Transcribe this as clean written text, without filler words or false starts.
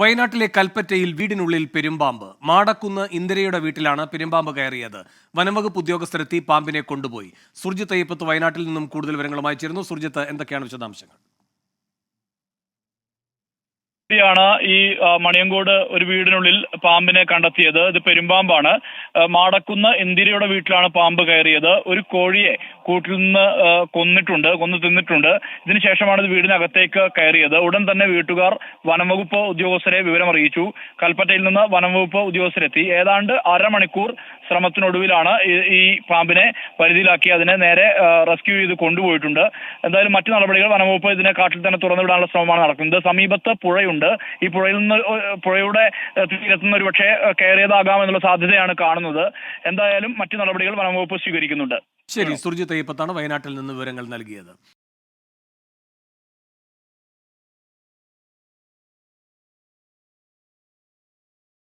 വയനാട്ടിലെ കൽപ്പറ്റയിൽ വീടിനുള്ളിൽ പെരുമ്പാമ്പ്. മാടക്കുന്ന് ഇന്ദിരയുടെ വീട്ടിലാണ് പെരുമ്പാമ്പ് കയറിയത്. വനംവകുപ്പ് ഉദ്യോഗസ്ഥരെത്തി പാമ്പിനെ കൊണ്ടുപോയി. സുർജിത്ത് അയ്യപ്പത്ത് വയനാട്ടിൽ നിന്നും കൂടുതൽ വിവരങ്ങളുമായി ചേരുന്നു. സുർജിത്ത്, എന്തൊക്കെയാണ് വിശദാംശങ്ങൾ? ാണ് ഈ മണിയങ്കോട് ഒരു വീടിനുള്ളിൽ പാമ്പിനെ കണ്ടെത്തിയത്. ഇത് പെരുമ്പാമ്പാണ്. മാടക്കുന്ന് ഇന്ദിരയുടെ വീട്ടിലാണ് പാമ്പ് കയറിയത്. ഒരു കോഴിയെ കൂട്ടിൽ നിന്ന് കൊന്നു തിന്നിട്ടുണ്ട്. ഇതിനുശേഷമാണ് ഇത് വീടിനകത്തേക്ക് കയറിയത്. ഉടൻ തന്നെ വീട്ടുകാർ വനംവകുപ്പ് ഉദ്യോഗസ്ഥരെ വിവരമറിയിച്ചു. കൽപ്പറ്റയിൽ നിന്ന് വനംവകുപ്പ് ഉദ്യോഗസ്ഥരെത്തി. ഏതാണ്ട് അരമണിക്കൂർ ശ്രമത്തിനൊടുവിലാണ് ഈ പാമ്പിനെ പരിധിയിലാക്കി അതിനെ നേരെ റെസ്ക്യൂ ചെയ്ത് കൊണ്ടുപോയിട്ടുണ്ട്. എന്തായാലും മറ്റു നടപടികൾ വനംവകുപ്പ് ഇതിനെ കാട്ടിൽ തന്നെ തുറന്നുവിടാനുള്ള ശ്രമമാണ് നടക്കുന്നത്. സമീപത്ത് പുഴയുണ്ട്. ഈ പുഴയുടെ തീരത്തുനിന്ന് ഒരു പക്ഷേ കയറിയതാകാം എന്നുള്ള സാധ്യതയാണ് കാണുന്നത്. എന്തായാലും മറ്റു നടപടികൾ വനംവകുപ്പ് സ്വീകരിക്കുന്നുണ്ട്. ശരി, സുർജിത്ത് അയ്യപ്പത്താണ് വയനാട്ടിൽ നിന്ന് വിവരങ്ങൾ നൽകിയത്.